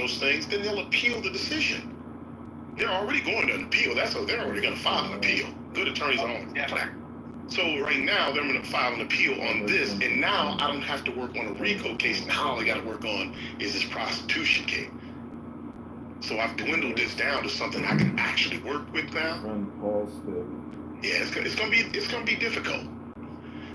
those things, then they'll appeal the decision. They're already going to appeal. They're already going to file an appeal. Good attorneys are on that. So right now, they're going to file an appeal on this, and now I don't have to work on a RICO case. Now all I got to work on is this prostitution case. So I've dwindled this down to something I can actually work with now. Yeah, it's gonna be difficult.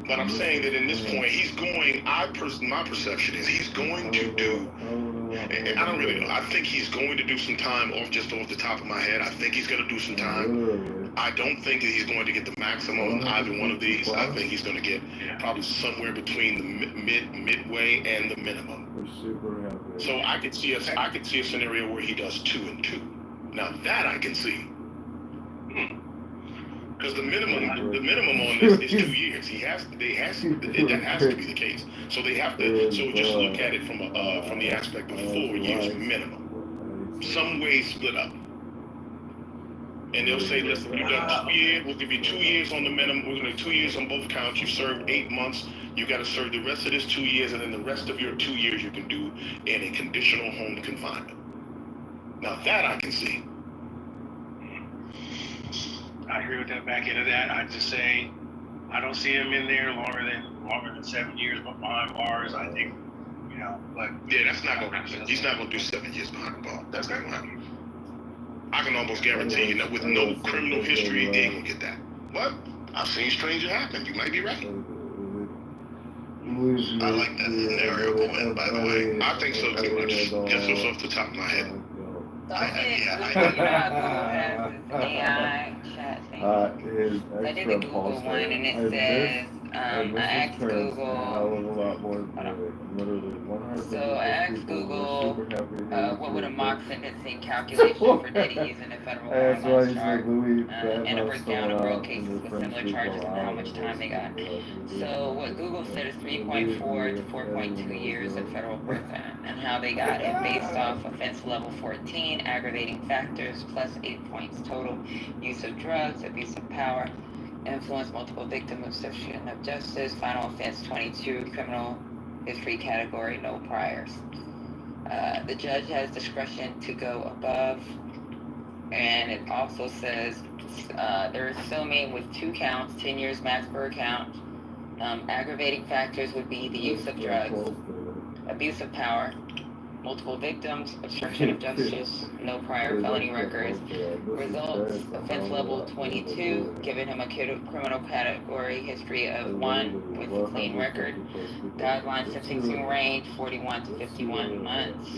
But I'm saying that in this point, he's going. My perception is he's going to do. And I don't really know. I think he's going to do some time off the top of my head. I think he's going to do some time. I don't think that he's going to get the maximum on either one of these. I think he's going to get probably somewhere between the midway and the minimum. We're super happy. So I could see a scenario where he does 2 and 2. Now that I can see. Because the minimum on this is 2 years. That has to be the case. So they have to. So just look at it from the aspect of 4 years minimum. Some way split up. And they'll say, listen, you got 2 years. We'll give you 2 years on the minimum. We're going to do 2 years on both counts. You served 8 months. You got to serve the rest of this 2 years, and then the rest of your 2 years you can do in a conditional home confinement. Now that I can see. I agree with that. Back into that, I just say I don't see him in there longer than 7 years behind bars. I think, but yeah, that's not gonna happen. He's not gonna do 7 years behind the bar. That's not gonna happen. I can almost guarantee you that with no criminal history, they ain't gonna get that. But I've seen stranger happen. You might be right. I like that scenario going, by the way. I think so too. I just guess it's off the top of my head. So I did, Google has this AI chat thing. I did the Google one, and it says, I asked Google, so I asked Google, what would a mock sentencing calculation for Diddy using the federal guidelines chart, and a breakdown of real cases with similar charges and how much time they got. So what Google said is 3.4 to 4.2 years in federal prison, and how they got it based off offense level 14, aggravating factors, plus 8 points total, use of drugs, abuse of power, influence multiple victims, obstruction of justice, final offense 22, criminal history category, no priors. The judge has discretion to go above, and it also says they're assuming with 2 counts, 10 years max per count. Aggravating factors would be the use of drugs, abuse of power, multiple victims, obstruction of justice, no prior felony records. Results, offense level 22, giving him a criminal category history of 1 with a clean record. Guideline sentencing range 41 to 51 months,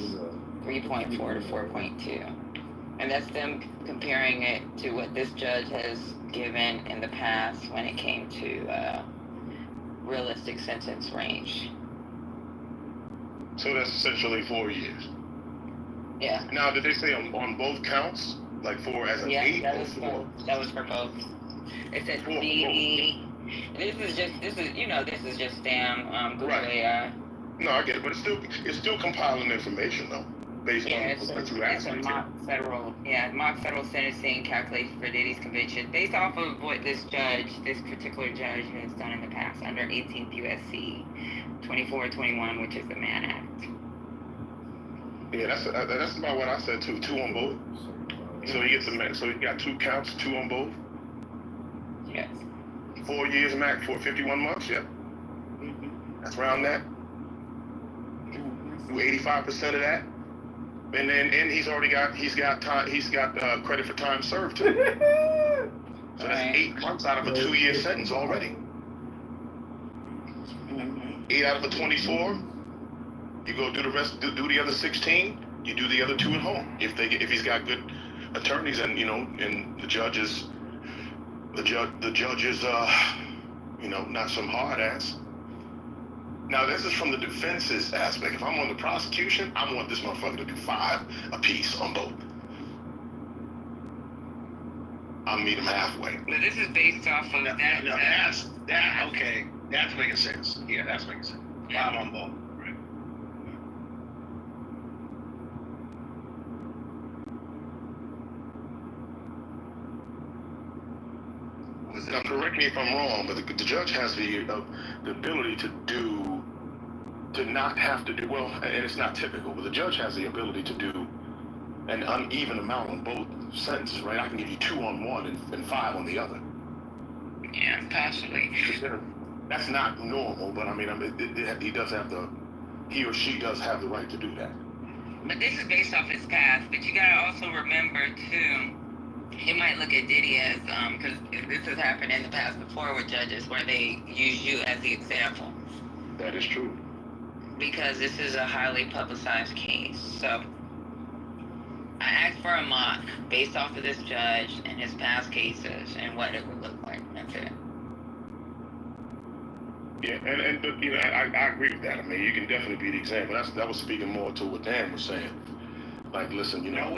3.4 to 4.2. And that's them comparing it to what this judge has given in the past when it came to realistic sentence range. So that's essentially 4 years. Yeah. Now, did they say on both counts, like 4 as an 8? Yeah, that was for both. It said CD. This is just damn Google AI. No, I get it, but it's still compiling information though, based on what you asked me. Mock federal sentencing calculation for Diddy's conviction based off of what this particular judge has done in the past under 18th USC 2421, which is the Mann Act. Yeah, that's about what I said too. 2 on both. So you got 2 counts, 2 on both. Yes. 4 years max for 51 months. Yeah. Mm-hmm. That's around that. Do 85% of that, and he's got credit for time served too. So that's 8 months out of a 2-year sentence already. 8 out of the 24, you go do the rest, do the other 16, you do the other 2 at home. If he's got good attorneys and and the judge is not some hard ass. Now this is from the defense's aspect. If I'm on the prosecution, I want this motherfucker to do 5 apiece on both. I'll meet him halfway. But this is based off of that. Okay. That's making sense. Yeah, that's making sense. 5 on both. Right. Now, correct me if I'm wrong, but the judge has the ability to to not have to do, well, and it's not typical, but the judge has the ability to do an uneven amount on both sentences, right? I can give you 2 on one and 5 on the other. Yeah, possibly. That's not normal, but I mean, he or she does have the right to do that. But this is based off his past, but you gotta also remember too, he might look at Diddy as, because this has happened in the past before with judges where they use you as the example. That is true. Because this is a highly publicized case. So I asked for a mock based off of this judge and his past cases and what it would look like. That's it. Yeah, but you know, I agree with that. I mean, you can definitely be the example. That was speaking more to what Dan was saying. Like, listen, you know,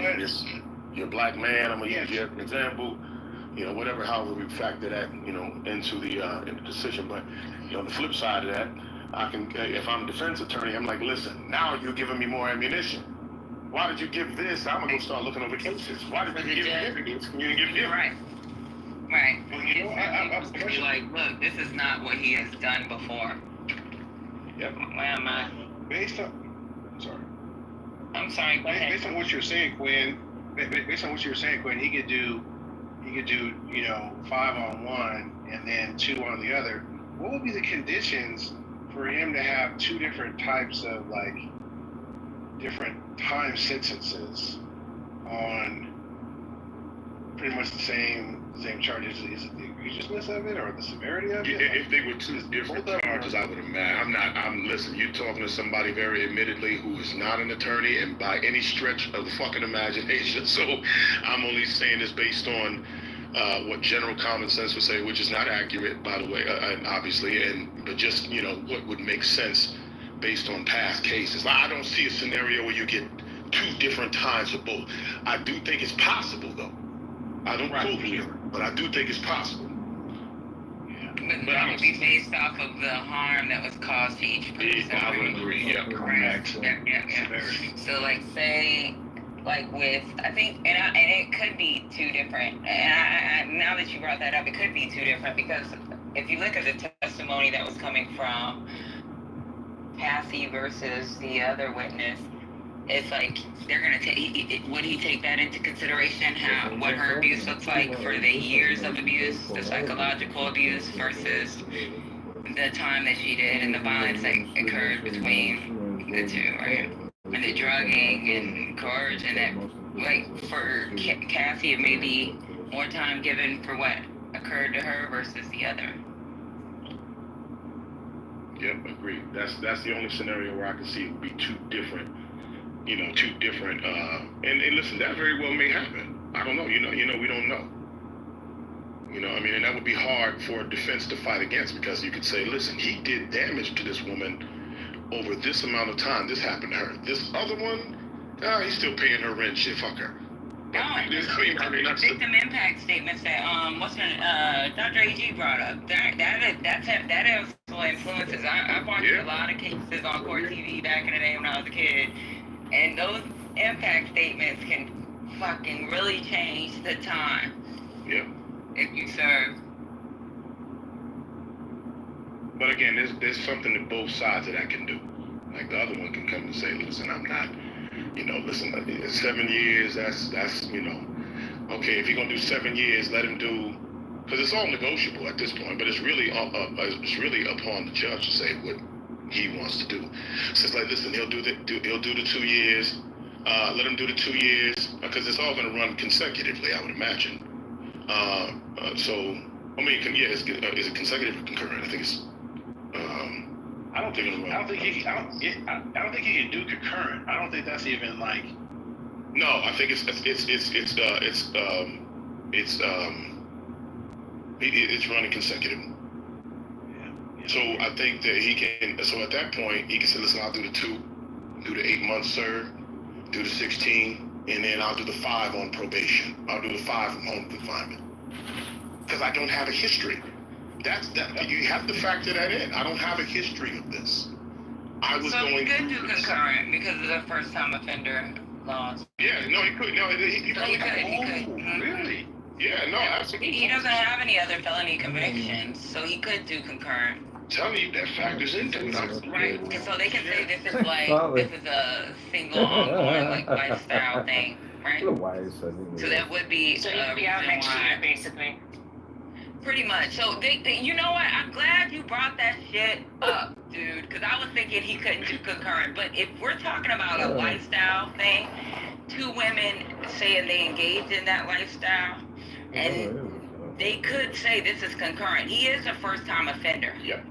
you're a black man. I'm gonna use you as an example. You know, whatever, however we factor that, you know, into the decision. But you know, on the flip side of that, I can, if I'm a defense attorney, I'm like, listen, now you're giving me more ammunition. Why did you give this? I'm gonna go start looking over cases. Why did you give this? You didn't give this. Right. Right. Well, you know, I'm like, look, this is not what he has done before. Yep. Where am I? I'm sorry. Go ahead. Based on what you're saying, Quinn. He could do, you know, 5 on one and then 2 on the other. What would be the conditions for him to have 2 different types of, like, different time sentences on pretty much the same charges? Is it the egregiousness of it or the severity of it? If they were 2 different charges, I would imagine. Listen, you're talking to somebody very admittedly who is not an attorney and by any stretch of the fucking imagination. So I'm only saying this based on what general common sense would say, which is not accurate, by the way, obviously, but just, you know, what would make sense based on past cases. I don't see a scenario where you get 2 different times of both. I do think it's possible, though. I don't quote here, but I do think it's possible. Yeah. But that would be based off of the harm that was caused to each person. I would agree, yeah. Correct. Yeah. So, like, say, like with, I think, and it could be 2 different, and I now that you brought that up, it could be 2 different, because if you look at the testimony that was coming from Passy versus the other witness, it's like they're gonna take. Would he take that into consideration? What her abuse looks like for the years of abuse, the psychological abuse versus the time that she did and the violence that occurred between the 2, right? And the drugging and coercion that, like, for Cassie, it may be more time given for what occurred to her versus the other. Yep, agreed. That's the only scenario where I can see it would be 2 different. You know, 2 different, and listen, that very well may happen. I don't know, you know, we don't know. You know, I mean, and that would be hard for a defense to fight against, because you could say, listen, he did damage to this woman over this amount of time. This happened to her. This other one, he's still paying her rent, shit, fuck her. Victim impact statements that, Dr. A.G. brought up, that also influences. I've watched a lot of cases on court TV back in the day when I was a kid. And those impact statements can fucking really change the time. Yeah. If you serve. But again, there's something that both sides of that can do. Like, the other one can come and say, listen, I'm not, you know, listen, 7 years, that's, you know, okay, if you're gonna do 7 years, let him do, because it's all negotiable at this point, but it's really upon the judge to say what he wants to do. So it's like, listen, he'll do the 2 years. Let him do the 2 years, because it's all going to run consecutively, I would imagine. So, I mean, is it consecutive or concurrent? I think it's. I don't think he can do concurrent. I don't think that's even like. No, I think it's running consecutive. So I think that he can, so at that point, he can say, listen, I'll do the 2, do the 8 months served, do the 16, and then I'll do the 5 on probation. I'll do the 5 from home confinement. Because I don't have a history. You have to factor that in. I don't have a history of this. So he could do concurrent because of the first time offender laws. Yeah, no, he could. No, he could. Mm-hmm. Really? Yeah, no, absolutely. He doesn't have any other felony convictions, so he could do concurrent. telling you that factors into it. Right. So they can say this is like this is a single ongoing like lifestyle thing, right? So that would be so you'd be out next year, basically. Pretty much. So they, you know what? I'm glad you brought that shit up, dude. Because I was thinking he couldn't do concurrent. But if we're talking about a lifestyle thing, two women saying they engaged in that lifestyle, and they could say this is concurrent. He is a first-time offender. Yep.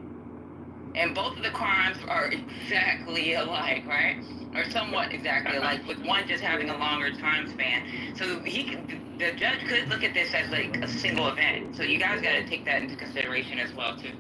And both of the crimes are exactly alike, right? Or somewhat exactly alike, with one just having a longer time span. So the judge could look at this as like a single event. So you guys got to take that into consideration as well, too.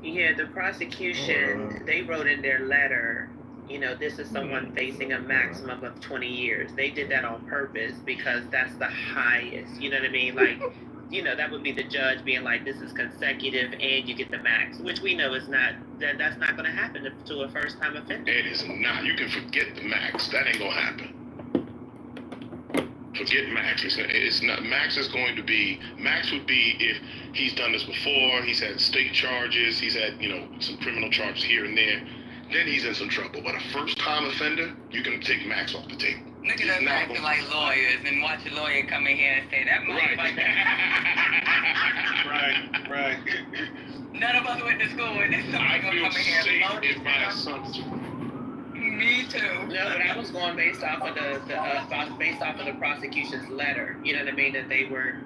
Yeah, the prosecution, they wrote in their letter, you know, this is someone facing a maximum of 20 years. They did that on purpose because that's the highest, you know what I mean? Like, you know, that would be the judge being like, this is consecutive and you get the max, which we know is not, that's not going to happen to a first-time offender. It is not. You can forget the max. That ain't going to happen. Forget max. It's not. Max is going to be, max would be if he's done this before, he's had state charges, he's had, you know, some criminal charges here and there, then he's in some trouble. But a first-time offender, you can take max off the table. Look at us acting like lawyers and watch a lawyer come in here and say that motherfucker. Right. None of us went to school and this I somebody gonna feel come in here. safe in my assumption. Me too. No, but I was going based off of the prosecution's letter. You know what I mean? That they were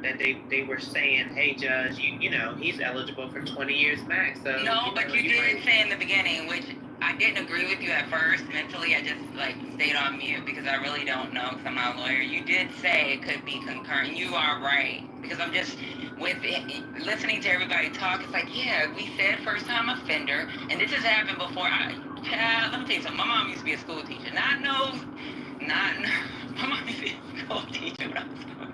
saying, hey, judge, you know, he's eligible for 20 years max. So no, but you did say in the beginning, which I didn't agree with you at first. Mentally, I just like stayed on mute because I really don't know because I'm not a lawyer. You did say it could be concurrent. You are right because I'm just with it, listening to everybody talk. It's like, yeah, we said first-time offender, and this has happened before. Child, let me tell you something. My mom used to be a school teacher. My mom used to be a school teacher when I was school.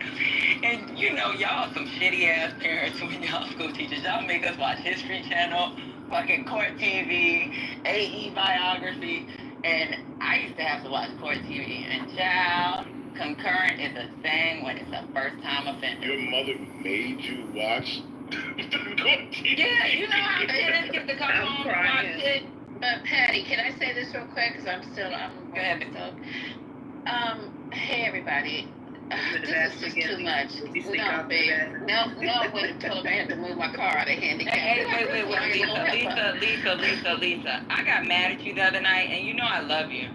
And you know, y'all some shitty ass parents when y'all school teachers. Y'all make us watch History Channel, fucking Court TV, AE biography, and I used to have to watch Court TV. And child, concurrent is a thing when it's a first-time offender. Your mother made you watch Court TV? Yeah, you know how parents get to come home and watch it. But Patty, can I say this real quick? Because I'm Go ahead, Miss. Hey everybody, this is just too much. No, babe. No, I went and told him I had to move my car out of handicap. Hey, wait, Lisa. I got mad at you the other night, and you know I love you.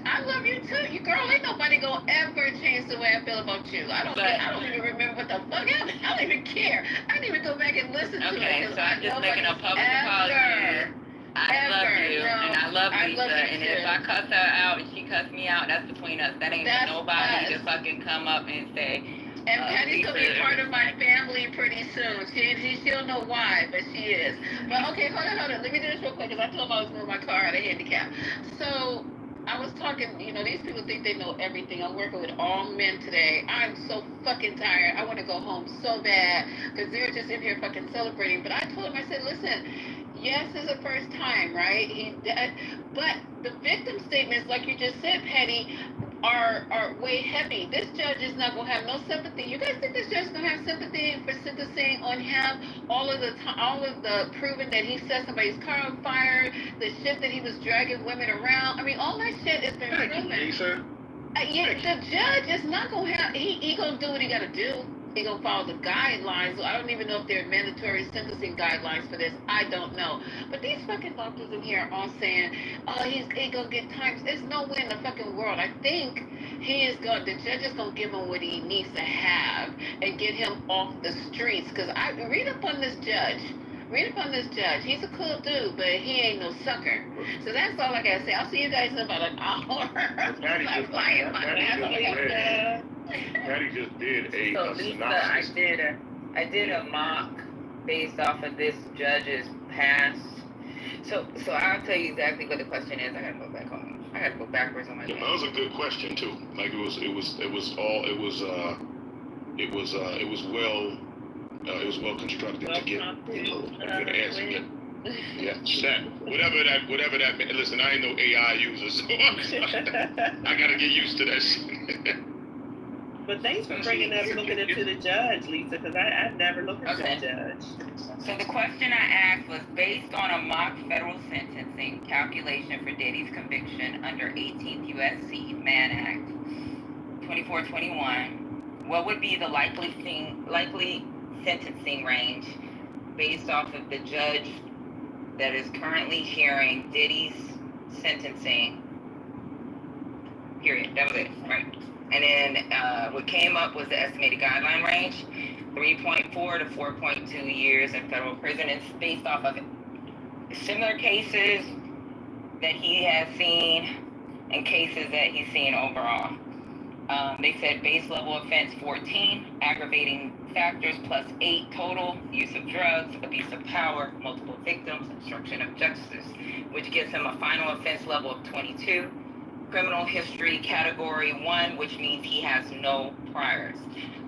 I love you too. You girl, ain't nobody gonna ever change the way I feel about you. I don't even remember what the fuck happened. I don't even care. I didn't even go back and listen to it. Okay, so I'm just making a public apology. I love you, and I love Lisa, and if I cuss her out and she cuss me out, that's between us. That ain't nobody to fucking come up and say. And Patty's gonna be part of my family pretty soon. She don't know why, but she is. But okay, hold on. Let me do this real quick, because I told them I was moving my car out of handicap. So I was talking, you know, these people think they know everything. I'm working with all men today. I'm so fucking tired. I want to go home so bad, because they're just in here fucking celebrating. But I told them, I said, listen, yes, it's a first time, right? But the victim statements, like you just said, Patty, are way heavy. This judge is not going to have no sympathy. You guys think this judge is going to have sympathy for sentencing on him? All of the proving that he set somebody's car on fire, the shit that he was dragging women around. I mean, all that shit has been proven. The judge is not going to have, he going to do what he got to do. He gonna follow the guidelines. So I don't even know if there are mandatory sentencing guidelines for this. I don't know. But these fucking doctors in here are all saying, oh, he gonna get time. There's no way in the fucking world. I think the judge is gonna give him what he needs to have and get him off the streets. Because I read up on this judge. He's a cool dude, but he ain't no sucker. So that's all I gotta say. I'll see you guys in about an hour. Patty just did so a Lisa, synopsis. I did a mock based off of this judge's past. So I'll tell you exactly what the question is. I gotta go back home. I gotta go backwards on my That was a good question too. Like it was well constructed to get a good answer. Yeah, whatever that. Listen, I ain't no AI user, so I gotta get used to that shit. But thanks for bringing up looking into the judge, Lisa, because I've never looked into the judge. So the question I asked was based on a mock federal sentencing calculation for Diddy's conviction under 18th U.S.C. Mann Act 2421, what would be the likely sentencing range based off of the judge that is currently hearing Diddy's sentencing? Period. That was it, right? And then what came up was the estimated guideline range, 3.4 to 4.2 years in federal prison. It's based off of similar cases that he has seen and cases that he's seen overall. They said base level offense 14, aggravating factors plus 8 total, use of drugs, abuse of power, multiple victims, obstruction of justice, which gives him a final offense level of 22. Criminal history category 1, which means he has no priors.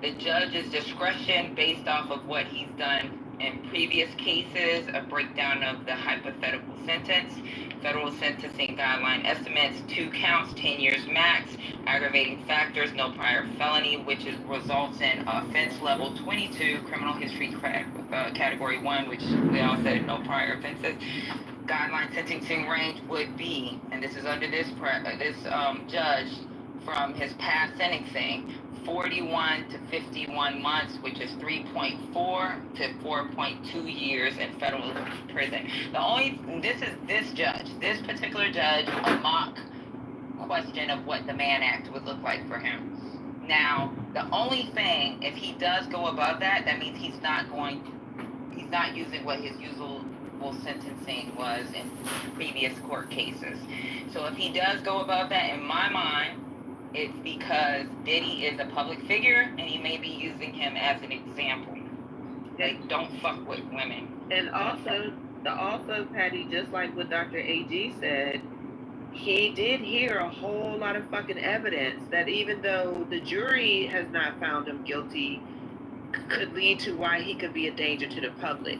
The judge's discretion based off of what he's done in previous cases, a breakdown of the hypothetical sentence, federal sentencing guideline estimates, 2 counts, 10 years max, aggravating factors, no prior felony, which results in offense level 22, criminal history category 1, which we all said no prior offenses. Guideline sentencing range would be, and this is under this judge from his past sentencing, 41 to 51 months, which is 3.4 to 4.2 years in federal prison. This particular judge, a mock question of what the Mann Act would look like for him. Now, the only thing, if he does go above that, that means he's not using what his usual sentencing was in previous court cases. So if he does go above that, in my mind, it's because Diddy is a public figure and he may be using him as an example. Like, don't fuck with women. And also, Patty, just like what Dr. A.G. said, he did hear a whole lot of fucking evidence that even though the jury has not found him guilty, could lead to why he could be a danger to the public.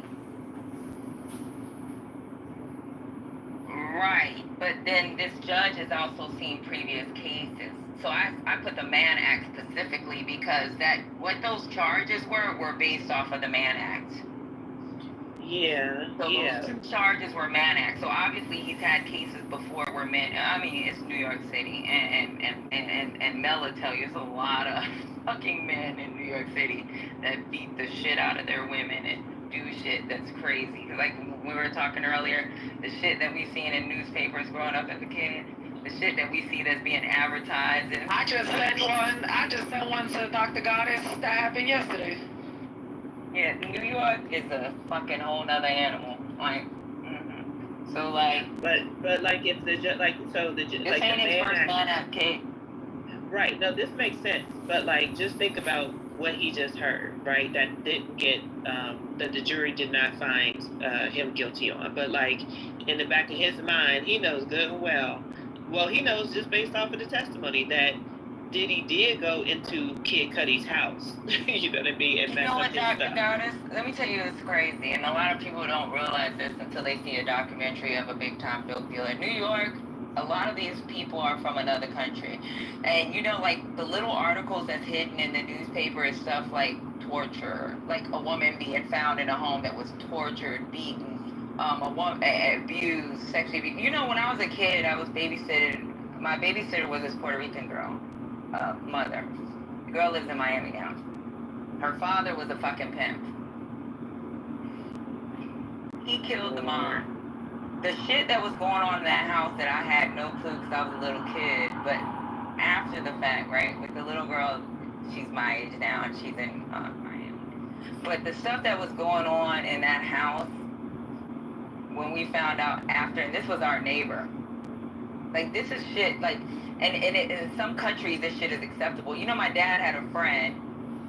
Right, but then this judge has also seen previous cases. So I put the Mann Act specifically because what those charges were based off of the Mann Act. Yeah. So those 2 charges were Mann Act. So obviously he's had cases before where it's New York City, and Mel will tell you it's a lot of fucking men in New York City that beat the shit out of their women and do shit that's crazy. Like we were talking earlier, the shit that we've seen in newspapers growing up as a kid, the shit that we see that's being advertised. And I just sent one to Dr. Goddess that happened yesterday. Yeah, New York is a fucking whole nother animal. Like, so like. But like if the This ain't his first Mann Act case. Right. No, this makes sense. But like, just think about what he just heard, right? That didn't get that the jury did not find him guilty on. But like, in the back of his mind, he knows good and well. Well, he knows just based off of the testimony that Diddy did go into Kid Cudi's house. You know what I mean? And you know what, Dr. Goddess? Let me tell you, it's crazy. And a lot of people don't realize this until they see a documentary of a big-time dope dealer. In New York, a lot of these people are from another country. And, you know, like, the little articles that's hidden in the newspaper is stuff like torture. Like a woman being found in a home that was tortured, beaten, a woman abused, sexually abused. You know, when I was a kid, I was babysitted. My babysitter was this Puerto Rican girl. Mother. The girl lives in Miami now. Her father was a fucking pimp. He killed the mom. The shit that was going on in that house that I had no clue because I was a little kid, but after the fact, right, with the little girl, she's my age now and she's in Miami. But the stuff that was going on in that house, when we found out after, and this was our neighbor, like this is shit, like, and in some countries this shit is acceptable. You know, my dad had a friend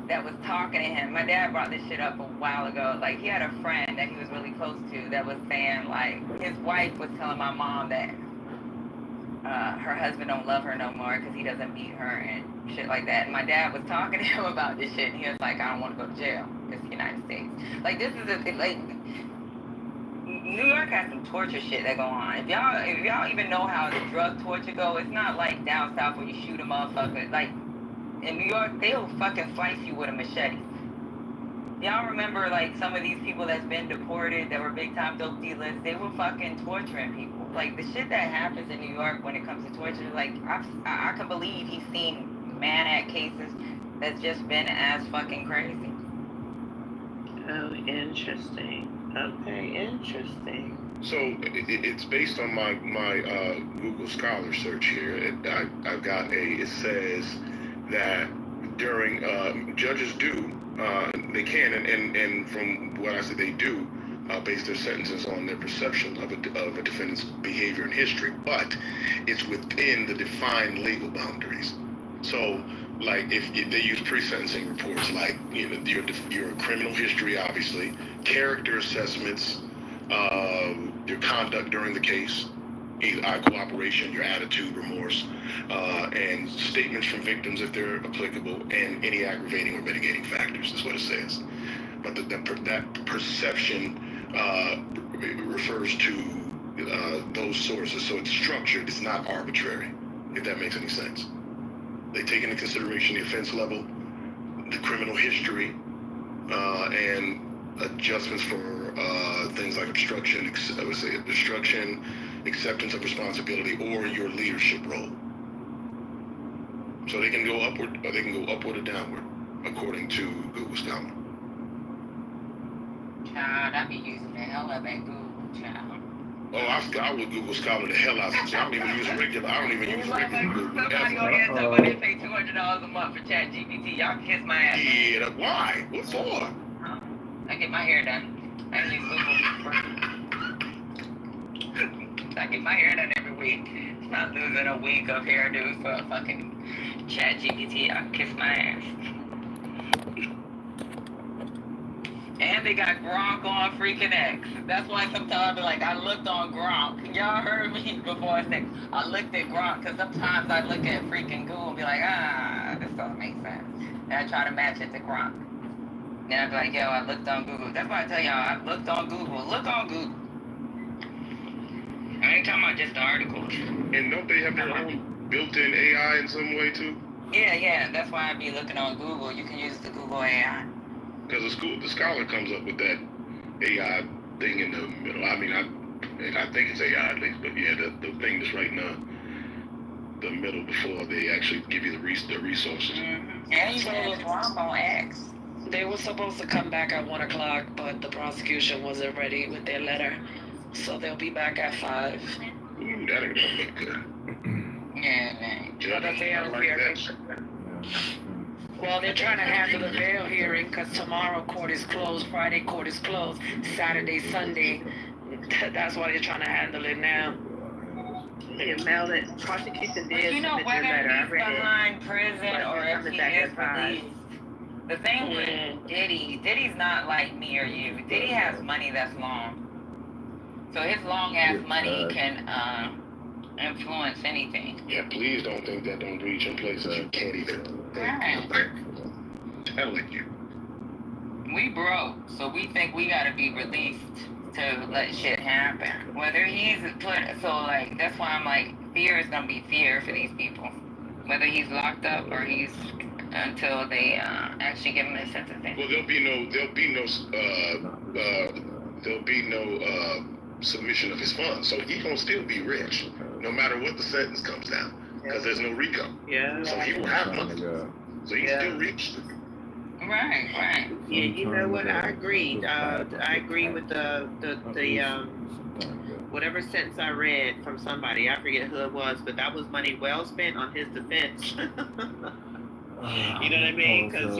that was talking to him. My dad brought this shit up a while ago. Like, he had a friend that he was really close to that was saying, like, his wife was telling my mom that her husband don't love her no more because he doesn't beat her and shit like that. And my dad was talking to him about this shit, and he was like, I don't want to go to jail. It's the United States. Like, this is like, New York has some torture shit that go on. If y'all even know how the drug torture go, it's not like down south where you shoot a motherfucker. Like, In New York, they'll fucking slice you with a machete. Y'all remember, like, some of these people that's been deported that were big-time dope dealers? They were fucking torturing people. Like, the shit that happens in New York when it comes to torture, like, I can believe he's seen man-at cases that's just been as fucking crazy. Oh, interesting. Okay, interesting. So it's based on my Google Scholar search here. I've got it says that during judges do they can and from what I said they do base their sentences on their perception of a defendant's behavior and history, but it's within the defined legal boundaries. So like if they use pre-sentencing reports, like your criminal history, obviously, character assessments, your conduct during the case, cooperation, your attitude, remorse, and statements from victims if they're applicable, and any aggravating or mitigating factors is what it says. But that perception refers to those sources, so it's structured, it's not arbitrary, if that makes any sense. They take into consideration the offense level, the criminal history, and adjustments for things like obstruction, acceptance of responsibility, or your leadership role. So they can go upward, or they can go upward or downward, according to Google Scholar. Child, I be using the hell of that Google, child. Oh, I would Google Scholar the hell out of it. I don't even use regular. I don't even use regular Google. Somebody on here talking about they pay $200 a month for ChatGPT. Y'all can kiss my ass. Yeah, why? What for? I get my hair done. I use Google. I get my hair done every week. It's not losing a week of hairdo for a fucking ChatGPT. I'll kiss my ass. And they got Gronk on freaking X. That's why sometimes like I looked on Gronk. Y'all heard me before I said I looked at Gronk, because sometimes I look at freaking Google and be like, this doesn't make sense. And I try to match it to Gronk. Then I'd be like, yo, I looked on Google. That's why I tell y'all, I looked on Google. Look on Google. I ain't talking about just the articles. And don't they have their own built-in AI in some way too? Yeah. That's why I be looking on Google. You can use the Google AI. Because the scholar comes up with that AI thing in the middle. I mean, I think it's AI at least, but yeah, the thing that's right now, the middle before they actually give you the resources. Mm-hmm. And you can look Gronk on X. They were supposed to come back at 1 o'clock, but the prosecution wasn't ready with their letter, so they'll be back at 5. Ooh, that ain't gonna look good. Yeah, man. Well, they're trying to handle the bail hearing because tomorrow court is closed, Friday court is closed, Saturday, Sunday. That's why they're trying to handle it now. They mailed it. Prosecution did. You know, whether he's behind prison or if he is released. The thing with Diddy's not like me or you. Diddy has money that's long. So his long ass money can influence anything. Yeah, please don't think that don't reach in places you can't even think. I'm telling you. We broke, so we think we gotta be released to let shit happen. Whether he's that's why I'm like, fear is gonna be fear for these people. Whether he's locked up or he's until they actually give him a sentencing. Well, there'll be no submission of his funds, so he's gonna still be rich, no matter what the sentence comes down, because there's no RICO. Yeah. So he will have money. So he's still rich. Right. Yeah, you know what? I agree. I agree with the whatever sentence I read from somebody. I forget who it was, but that was money well spent on his defense. You know what I mean? Because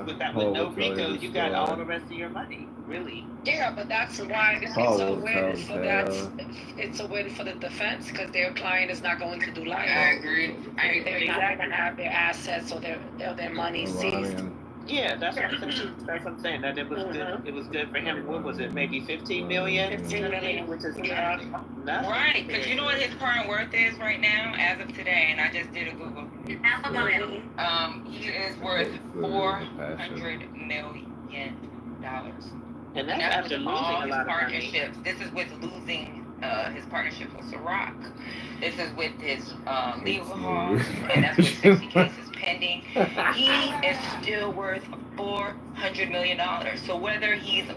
with no RICO, you got all the rest of your money, really. Yeah, but that's why it's a win. So it's a win for the defense because their client is not going to do life. I agree. They're not going to have their assets or their money seized. Yeah, that's what I'm saying. That it was good. It was good for him. What was it? Maybe 15 million. 15 million, which is right. Because you know what his current worth is right now, as of today, and I just did a Google. He is worth $400 million. And that's after losing all a his lot of partnerships. This is with losing his partnership with Ciroc. This is with his legal costs, and that's with 60 cases pending, he is still worth $400 million. So whether he's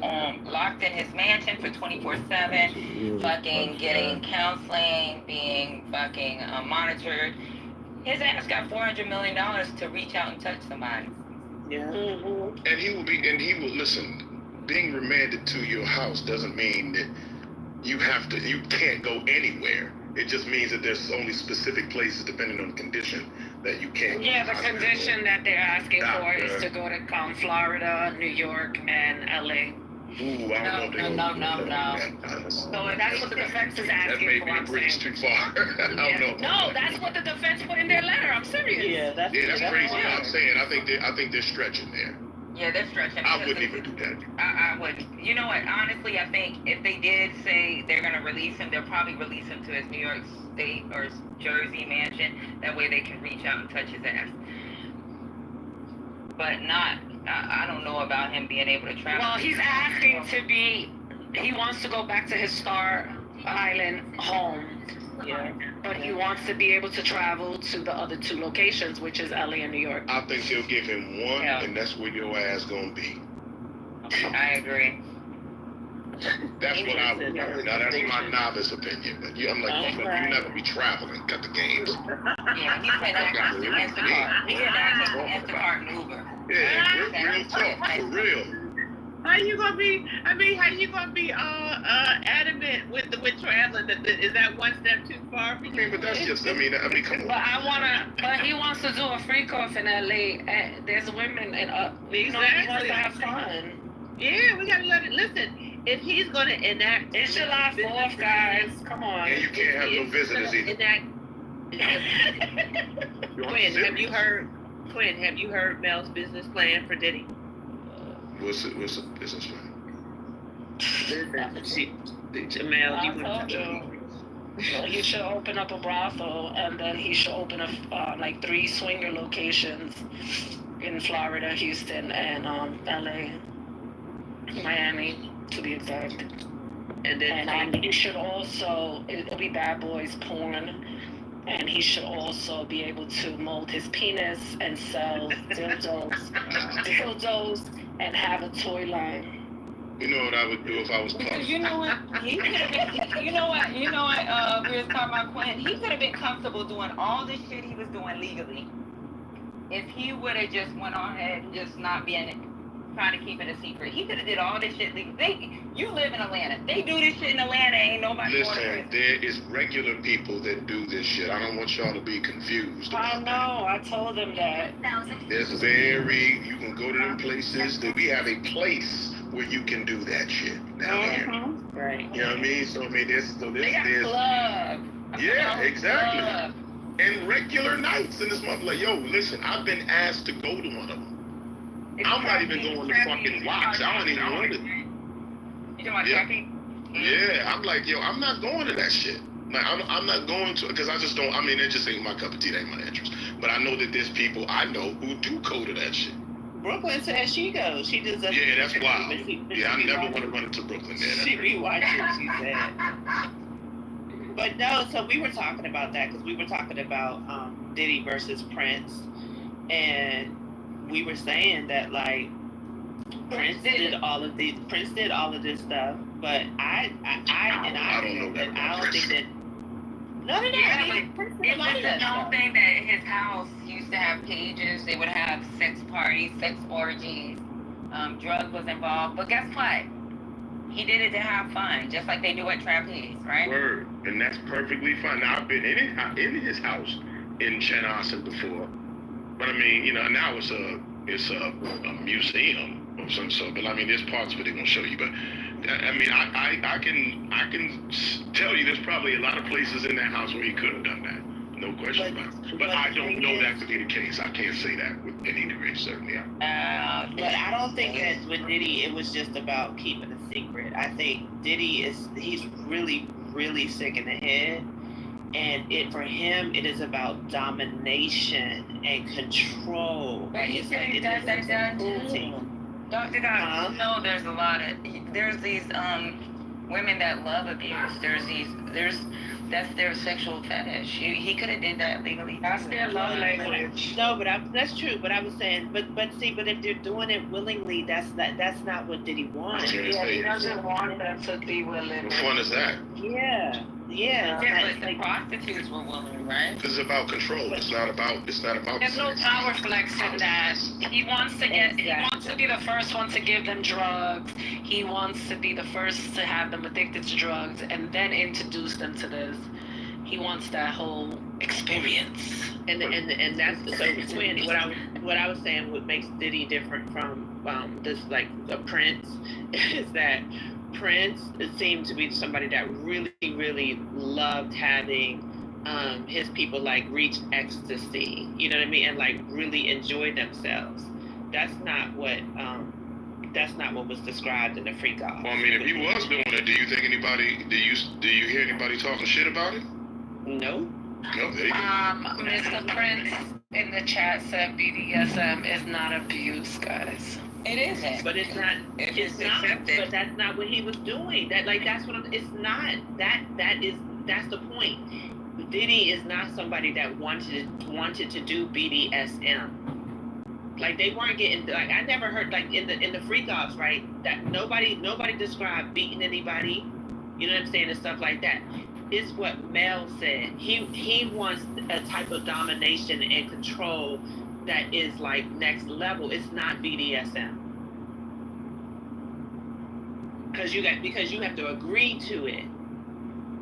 locked in his mansion for 24/7, fucking getting counseling, being fucking monitored, his ass got $400 million to reach out and touch somebody. Yeah. And he will listen. Being remanded to your house doesn't mean that you can't go anywhere. It just means that there's only specific places, depending on the condition, that you can't. Yeah, the condition that they're asking for is to go to Florida, New York, and LA. Ooh, I don't know. No. So that's what the defense is asking for. That may be a bridge too far. I don't know. No, that's what the defense put in their letter. I'm serious. Yeah, that's crazy. I'm saying, I think they're stretching there. Yeah, they're stretching. I wouldn't even do that. I wouldn't. You know what? Honestly, I think if they did say they're gonna release him, they'll probably release him to his New York State or Jersey mansion. That way they can reach out and touch his ass. But not. I don't know about him being able to travel. Well, he's asking to be. He wants to go back to his Star Island home. Yeah. But he wants to be able to travel to the other two locations, which is LA and New York. I think they'll give him one, and that's where your ass gonna be. I agree. That's what I would do. Now, that's my novice opinion, but I'm like, you're not gonna be traveling. Got the games. Yeah, he's been acting Instacart. He's been acting Instacart and Uber. Yeah, real talk, for real. How you gonna be adamant with traveling? Is that one step too far for you? I mean, but that's just, I mean, come on. But he wants to do a freak off in LA. There's women and he wants to have fun. Yeah, we gotta let it. Listen, if he's gonna enact, it's July 4th, guys. Come on. And you can't have no visitors either. Quinn, have you heard Mel's business plan for Diddy? What's the business plan? Mel, you want to? He should open up a brothel, and then he should open like 3 swinger locations in Florida, Houston, and LA, Miami, to be exact. And then and he should also, it'll be Bad Boys porn, and he should also be able to mold his penis and sell dildos, and have a toy line. You know what I would do if I was close? You know what? He could have been. You know what? We was talking about Quinn. He could have been comfortable doing all this shit he was doing legally if he would have just went on ahead and just not being trying to keep it a secret. He could have did all this shit legally. You live in Atlanta. They do this shit in Atlanta. Ain't nobody. Listen, there is regular people that do this shit. I don't want y'all to be confused. I know. I told him that. You can go to them places. We have a place where you can do that shit down here. Right. You know what I mean? So I mean, there's club. Yeah, exactly. Club. And regular nights in this month. Like, yo, listen, I've been asked to go to one of them. I'm not even going to fucking watch. I don't even want it. You talking about Jackie? Yeah, I'm like, yo, I'm not going to that shit. Like, I'm not going to, because I just don't, I mean, it just ain't my cup of tea, that ain't my interest. But I know that there's people I know who do go to that shit. Brooklyn says she goes. She just doesn't. Yeah, that's wild. Yeah, I never want to run into Brooklyn there. She be watching, she said. But no, so we were talking about that because we were talking about Diddy versus Prince, and we were saying that like Prince did all of this stuff, but I don't know that. I don't think that. No. It's just a known thing that his house used to have cages. They would have sex parties, sex orgies. Drugs was involved, but guess what? He did it to have fun, just like they do at trapeze, right? Word, and that's perfectly fine. Now I've been in his house in Chanhassen before, but I mean, you know, now it's a museum of some sort. But I mean, there's parts where they're gonna show you. But I mean, I can tell you there's probably a lot of places in that house where he could have done that. No question about it. But I don't know that to be the case. I can't say that with any degree, certainly. But I don't think that with Diddy, it was just about keeping a secret. I think Diddy he's really, really sick in the head. And for him, it is about domination and control. But you think he does that too? Dr. God, no, there's a lot of, there's these women that love abuse. That's their sexual fetish. He could have did that legally. That's their love language. No, but that's true. But I was saying, but if they're doing it willingly, that's not what Diddy wants. Yeah, he doesn't want them to be willing. Which one is that? Yeah. But the prostitutes were willing, right? This is about control. It's not about. There's no power flex in that. He wants to be the first one to give them drugs. He wants to be the first to have them addicted to drugs and then introduce them to this. He wants that whole experience. And that's so Quinn. What I was saying, what makes Diddy different from this like a Prince is that Prince seemed to be somebody that really, really loved having his people like reach ecstasy, you know what I mean, and like really enjoy themselves. That's not what was described in the Freak Off. Well, I mean, if he was doing it, do you think anybody? Do you hear anybody talking shit about it? No. No, there you go. Mr. Prince in the chat said BDSM is not abuse, guys. It isn't. But it's not. It's not. But that's not what he was doing. That's what. It's not. That's the point. Diddy is not somebody that wanted to do BDSM. Like they weren't getting. Like I never heard like in the freak offs, right? That nobody described beating anybody. You know what I'm saying, and stuff like that. It's what Mel said. He wants a type of domination and control that is like next level. It's not BDSM. Because you have to agree to it.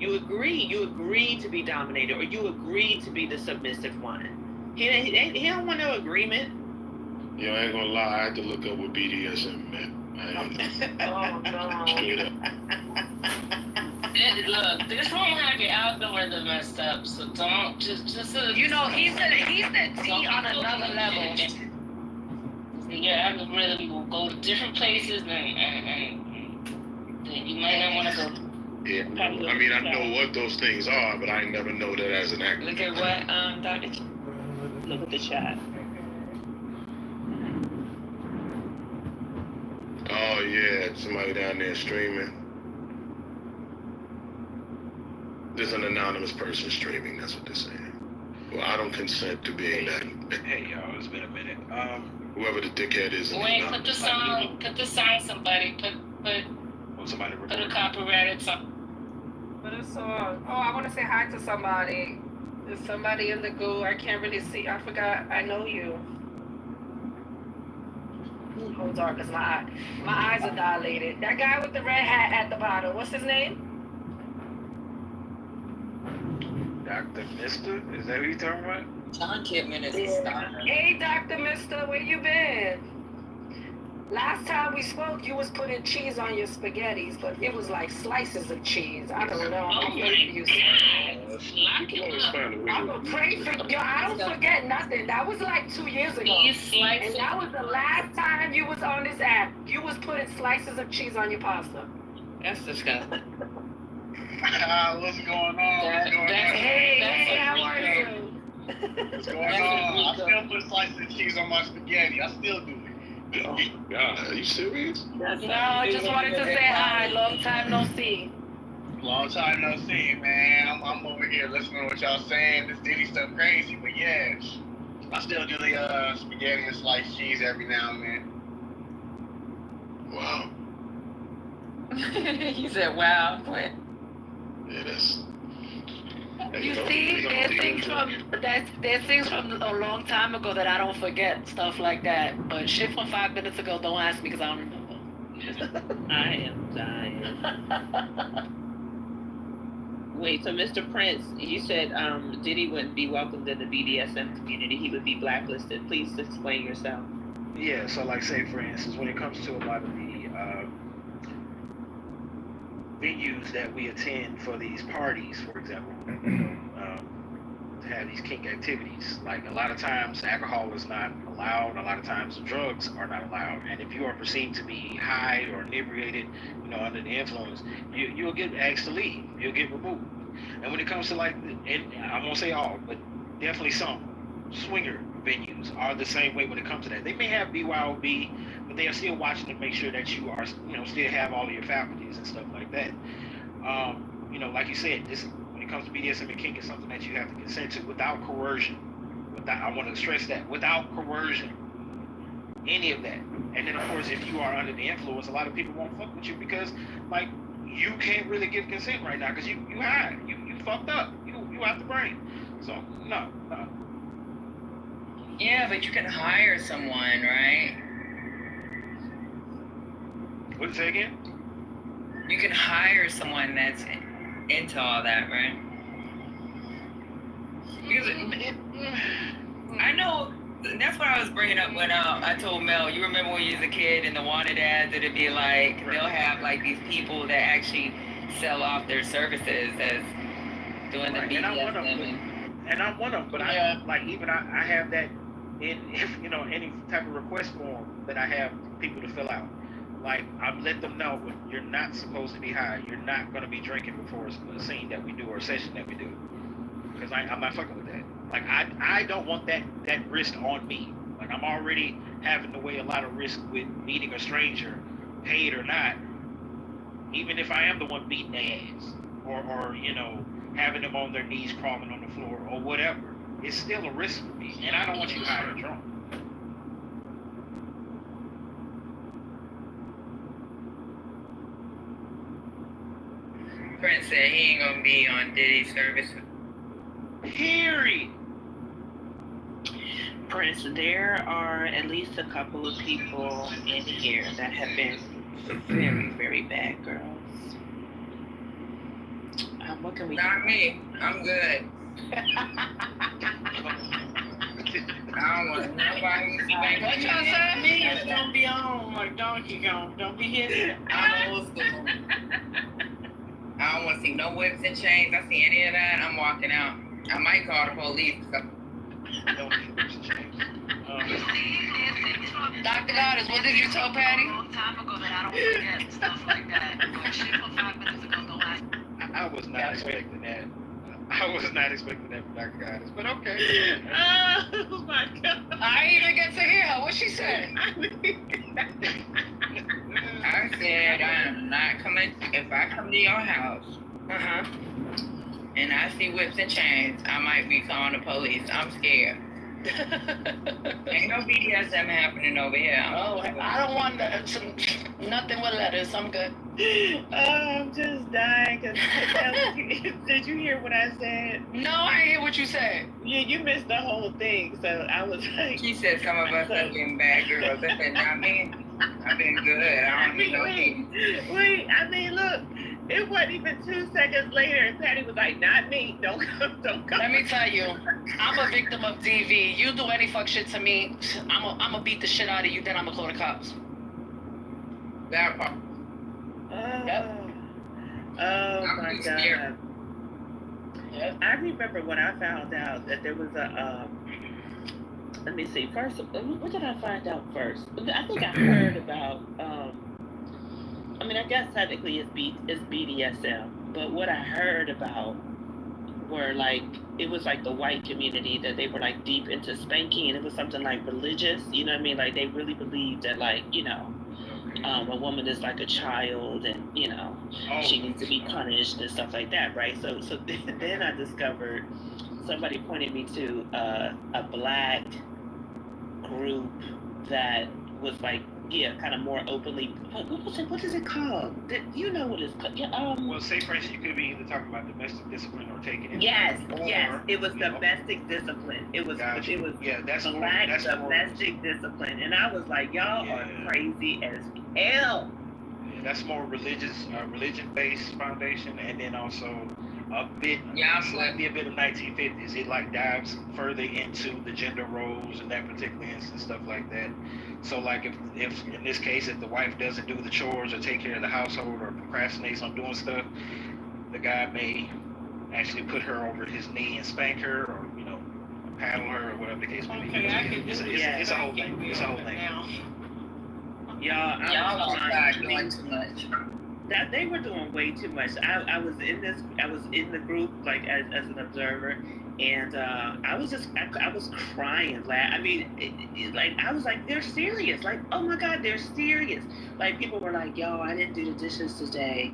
You agree to be dominated, or you agree to be the submissive one. He don't want no agreement. Yeah, I ain't gonna lie. I had to look up what BDSM meant. Oh no. Straight up. Look, this one had the algorithm messed up, so don't just You know, he's the T on another level. Your algorithm will go to different places and you might not want to go. Yeah, I mean, I know what those things are, but I never know that as an actor. Look at what Dr. Look at the chat. Oh yeah, somebody down there streaming. There's an anonymous person streaming. That's what they're saying. Well, I don't consent to being that. Hey y'all, it's been a minute. Whoever the dickhead is. Wait, put the song. Somebody put a copyrighted song. Put a song. Oh, I want to say hi to somebody. There's somebody in the goo. I can't really see. I forgot. I know you. Oh, darkness, my eyes are dilated. That guy with the red hat at the bottom. What's his name? Dr. Mister? Is that who you talking about? John Kidman is a star. Hey, Dr. Mister, where you been? Last time we spoke, you was putting cheese on your spaghettis, but it was like slices of cheese. I don't know. I'm gonna pray for you. I'm gonna pray for you. I don't forget nothing. That was like 2 years ago. And that was the last time you was on this app. You was putting slices of cheese on your pasta. That's disgusting. What's going on? Hey, how are you? What's going on? I still put slices of cheese on my spaghetti. I still do it. Oh God, are you serious? No, I just wanted to say hi. Long time no see. Long time no see, man. I'm over here listening to what y'all saying. This Diddy stuff crazy, but yeah, I still do the spaghetti and sliced cheese every now and then. Wow. He said, "Wow." What? Yeah, that's. You see, there's things from a long time ago that I don't forget, stuff like that. But shit from 5 minutes ago, don't ask me because I don't remember. I am dying. Wait, so Mr. Prince, you said Diddy wouldn't be welcomed in the BDSM community. He would be blacklisted. Please explain yourself. Yeah, so like say for instance, when it comes to a lot of the venues that we attend for these parties, for example, to have these kink activities, like a lot of times alcohol is not allowed, a lot of times drugs are not allowed, and if you are perceived to be high or inebriated, under the influence, you'll get asked to leave, you'll get removed. And when it comes to like, and I won't say all, but definitely some swinger venues are the same way when it comes to that. They may have BYOB, but they are still watching to make sure that you are, still have all of your faculties and stuff like that. Like you said, this when it comes to BDSM and kink, it's something that you have to consent to without coercion. I want to stress that, without coercion, any of that. And then of course, if you are under the influence, a lot of people won't fuck with you because like you can't really give consent right now because you high, you fucked up, you out the brain. So no. Yeah, but you can hire someone, right? What did you say again? You can hire someone that's into all that, right? Because I know that's what I was bringing up when I told Mel. You remember when you was a kid and the wanted ads? It'd be like they'll have like these people that actually sell off their services as doing the BDSM. And I'm one of them, but I have that in any type of request form that I have people to fill out. Like I let them know you're not supposed to be high. You're not going to be drinking before a scene that we do or a session that we do. Because I'm not fucking with that. Like I don't want that risk on me. Like I'm already having to weigh a lot of risk with meeting a stranger, paid or not. Even if I am the one beating their ass, or having them on their knees crawling on the floor or whatever, it's still a risk for me, and I don't want you high or drunk. Prince said he ain't gonna be on Diddy's service. Period. Prince, there are at least a couple of people in here that have been very, very bad girls. What can we do? Not me. I'm good. I don't want nobody to see my What y'all say? Me is gonna be on like Donkey Kong. Don't be hitting. I'm old school. I don't want to see no whips and chains. I see any of that, I'm walking out. I might call the police. Dr. Goddess, what did you tell Patty? A long time ago that I don't forget stuff like that. But shit from 5 minutes ago don't last. I was not expecting that. I was not expecting that from Dr. Goddess, but okay. Oh my God. I didn't even get to hear her. What she said? I said I'm not coming. If I come to your house, and I see whips and chains, I might be calling the police. I'm scared. Ain't no BDSM happening over here. Oh, I don't want nothing with letters. I'm good. I'm just dying. Did you hear what I said? No, I didn't hear what you said. Yeah, you missed the whole thing. So I was like, She said some of us have been bad girls. I said, not me. I've been good. I don't need no thing. Wait, I mean, look, it wasn't even 2 seconds later, and Patty was like, not me. Don't come. Let me tell you, I'm a victim of DV. You do any fuck shit to me, I'm gonna beat the shit out of you, then I'm gonna call the cops. That part. Oh my God. Scared. Yep. I remember when I found out that there was a, let me see, first, what did I find out first? I think I heard about, I mean, I guess technically it's BDSM, but what I heard about were like, it was like the white community that they were like deep into spanking, and it was something like religious, you know what I mean? Like they really believed that like, a woman is like a child and, she needs to be punished and stuff like that, right? So then I discovered, somebody pointed me to a black group that was like, kind of more openly, what is it called? You know what it's called? Yeah, well, say for instance, you could be either talking about domestic discipline or taking it. Yes, it was domestic discipline. It was that's black domestic discipline, and I was like, y'all are crazy as hell. Yeah, that's more religion-based foundation, and then also slightly a bit of 1950s. It like dives further into the gender roles in that particular instance, stuff like that. So like if in this case, if the wife doesn't do the chores or take care of the household or procrastinates on doing stuff, the guy may actually put her over his knee and spank her, or paddle her, or whatever the case may be. It's a whole thing. It's a whole thing. Y'all are doing too much. that they were doing way too much. I was in the group like as an observer, and I was crying. I mean, like I was like, they're serious. Like, oh my God, they're serious. Like people were like, yo, I didn't do the dishes today.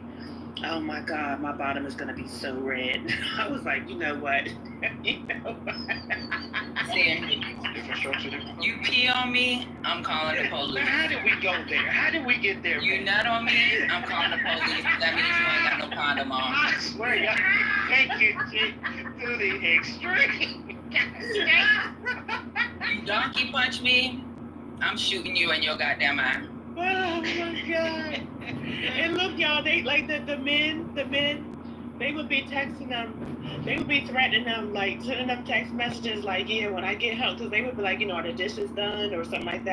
Oh my God, my bottom is gonna be so red. I was like, you know what? You pee on me, I'm calling the police. Now, how did we go there? How did we get there? You nut on me, I'm calling the police. That means you ain't got no condom on. I swear, y'all take it to the extreme. You donkey punch me, I'm shooting you in your goddamn eye. Oh my God. And look, y'all, they like the men, they would be texting them, they would be threatening them, like sending them text messages like, yeah, when I get home, because they would be like, are the dishes done or something like that.